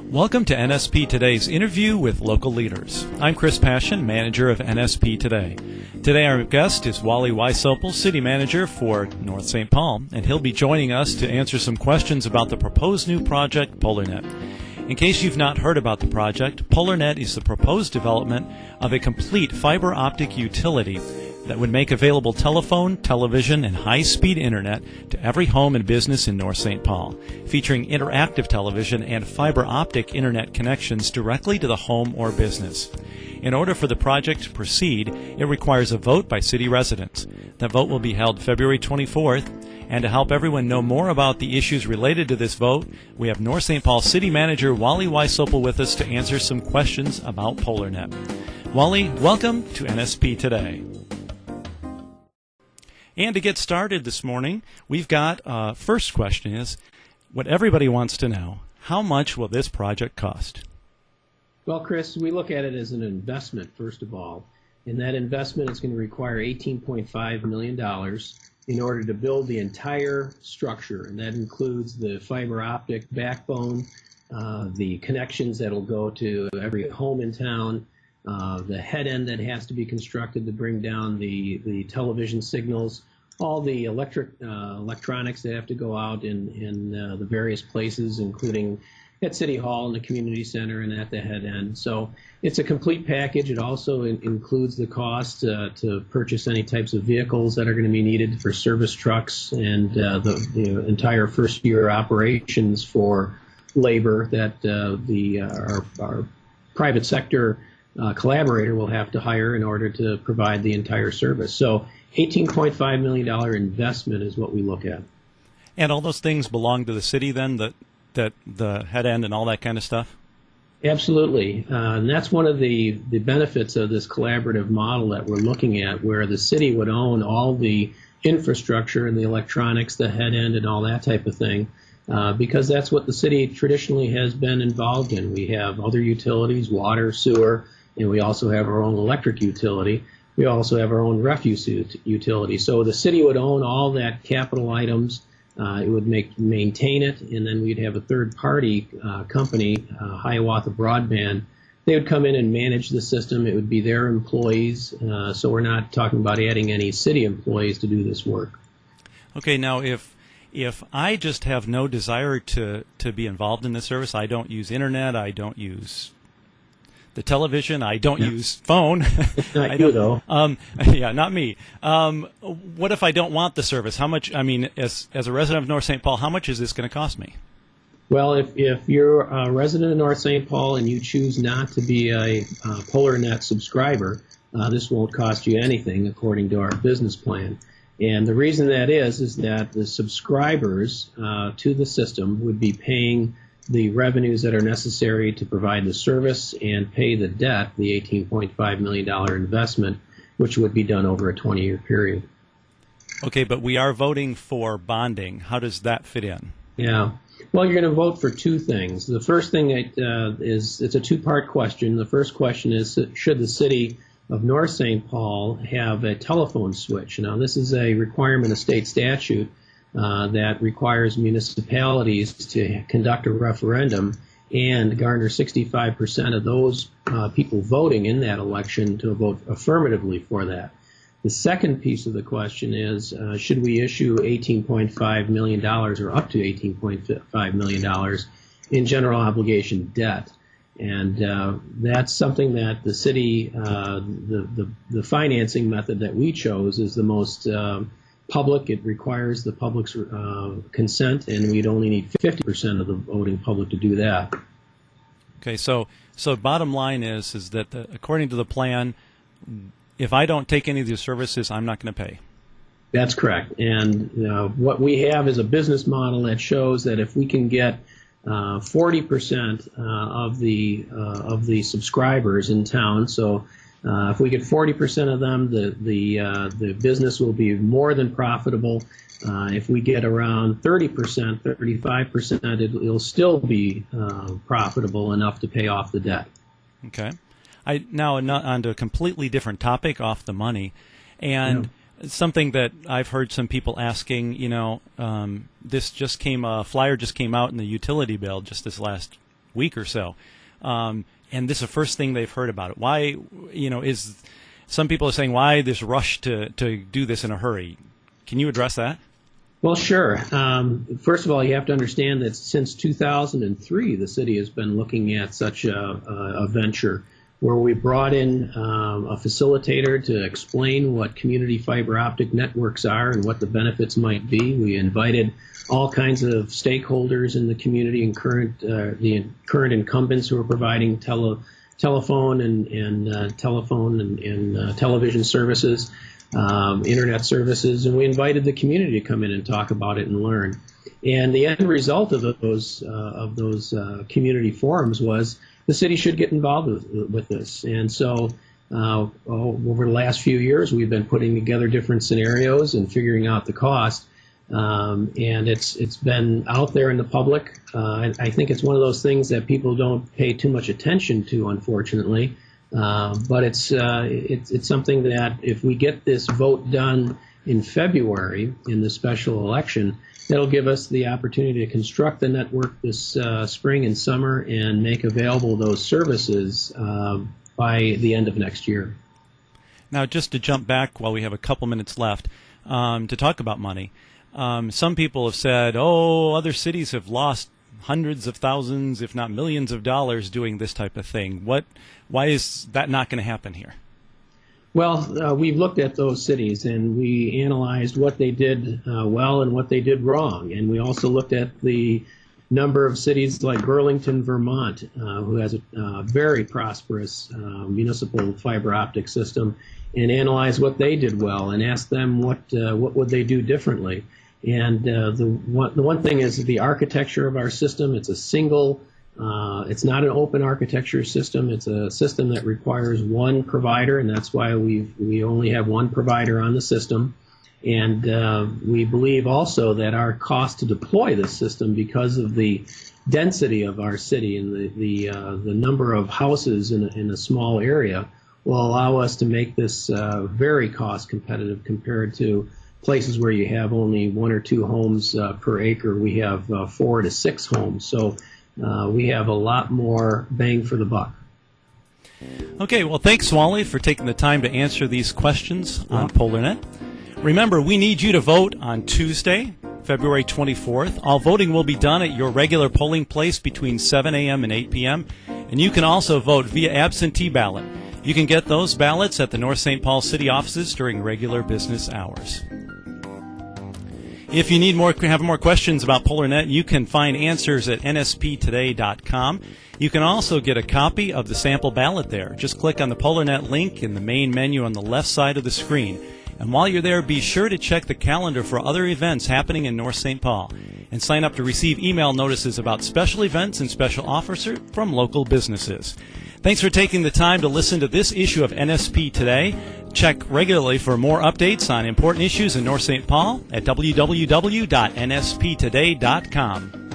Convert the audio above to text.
Welcome to NSP Today's interview with local leaders. I'm Chris Passion, manager of NSP Today. Today our guest is WallyWysopal, city manager for North St. Paul, and he'll be joining us to answer some questions about the proposed new project, PolarNet. In case you've not heard about the project, PolarNet is the proposed development of a complete fiber optic utility that would make available telephone, television, and high-speed internet to every home and business in North St. Paul, featuring interactive television and fiber optic internet connections directly to the home or business. In order for the project to proceed, it requires a vote by city residents. That vote will be held February 24th, and to help everyone know more about the issues related to this vote, we have North St. Paul City Manager WallyWysopal with us to answer some questions about PolarNet. Wally, welcome to NSP Today. And to get started this morning, we've got first question is what everybody wants to know. How much will this project cost? Well, Chris, we look at it as an investment, first of all. And that investment is going to require $18.5 million in order to build the entire structure. And that includes the fiber optic backbone, the connections that will go to every home in town, the head end that has to be constructed to bring down the television signals, all the electronics that have to go out in the various places, including at City Hall and the community center and at the head end. So it's a complete package. It also includes the cost to purchase any types of vehicles that are going to be needed for service trucks and the entire first year operations for labor that our private sector collaborator will have to hire in order to provide the entire service. So $18.5 million investment is what we look at. And all those things belong to the city then, that the head end and all that kind of stuff? Absolutely. And that's one of the benefits of this collaborative model that we're looking at, where the city would own all the infrastructure and the electronics, the head end and all that type of thing, because that's what the city traditionally has been involved in. We have other utilities, water, sewer, and we also have our own electric utility. We also have our own refuse utility. So the city would own all that capital items. It would maintain it, and then we'd have a third-party company, Hiawatha Broadband. They would come in and manage the system. It would be their employees. So we're not talking about adding any city employees to do this work. Okay, now if I just have no desire to be involved in this service, I don't use internet, I don't use the television, I don't use phone. Not you, though. Yeah, not me. What if I don't want the service? How much, I mean, as a resident of North St. Paul, how much is this going to cost me? Well, if you're a resident of North St. Paul and you choose not to be a PolarNet subscriber, this won't cost you anything according to our business plan. And the reason that is that the subscribers to the system would be paying the revenues that are necessary to provide the service and pay the debt, the $18.5 million investment, which would be done over a 20-year period. Okay, but we are voting for bonding. How does that fit in? Yeah. Well, you're going to vote for two things. The first thing is it's a two-part question. The first question is, should the city of North St. Paul have a telephone switch? Now, this is a requirement of state statute that requires municipalities to conduct a referendum and garner 65% of those people voting in that election to vote affirmatively for that. The second piece of the question is, should we issue $18.5 million or up to $18.5 million in general obligation debt? And that's something that the city, the financing method that we chose is the most public. It requires the public's consent, and we'd only need 50% of the voting public to do that. Okay, so bottom line is that according to the plan, if I don't take any of these services, I'm not going to pay. That's correct. And what we have is a business model that shows that if we can get 40% of the subscribers in town, so if we get 40% of them, the business will be more than profitable. If we get around 30%, 35%, it'll still be profitable enough to pay off the debt. Okay. Now on to a completely different topic, off the money, and something that I've heard some people asking, this just a flyer just came out in the utility bill just this last week or so. And this is the first thing they've heard about it. Why, some people are saying, why this rush to do this in a hurry? Can you address that? Well, sure. First of all, you have to understand that since 2003, the city has been looking at such a venture where we brought in a facilitator to explain what community fiber optic networks are and what the benefits might be. We invited all kinds of stakeholders in the community and the current incumbents who are providing telephone and television services, internet services, and we invited the community to come in and talk about it and learn. And the end result of those community forums was the city should get involved with this. And so over the last few years, we've been putting together different scenarios and figuring out the cost. And it's been out there in the public. I think it's one of those things that people don't pay too much attention to, unfortunately. But it's something that if we get this vote done in February in the special election, that'll give us the opportunity to construct the network this spring and summer and make available those services by the end of next year. Now, just to jump back while we have a couple minutes left to talk about money, some people have said, other cities have lost hundreds of thousands, if not millions of dollars doing this type of thing. Why is that not going to happen here? Well, we've looked at those cities and we analyzed what they did well and what they did wrong. And we also looked at the number of cities like Burlington, Vermont, who has a very prosperous municipal fiber optic system, and analyzed what they did well and asked them what would they do differently. And the one thing is the architecture of our system. It's a single. It's not an open architecture system. It's a system that requires one provider, and that's why we only have one provider on the system. And we believe also that our cost to deploy this system, because of the density of our city and the number of houses in a small area, will allow us to make this very cost competitive compared to places where you have only 1 or 2 homes per acre. We have 4 to 6 homes. So we have a lot more bang for the buck. Okay, well, thanks, Wally, for taking the time to answer these questions on PolarNet. Remember, we need you to vote on Tuesday, February 24th. All voting will be done at your regular polling place between 7 a.m. and 8 p.m., and you can also vote via absentee ballot. You can get those ballots at the North St. Paul City offices during regular business hours. If you have more questions about PolarNet, you can find answers at NSPToday.com. You can also get a copy of the sample ballot there. Just click on the PolarNet link in the main menu on the left side of the screen. And while you're there, be sure to check the calendar for other events happening in North St. Paul. And sign up to receive email notices about special events and special offers from local businesses. Thanks for taking the time to listen to this issue of NSP Today. Check regularly for more updates on important issues in North St. Paul at www.nsptoday.com.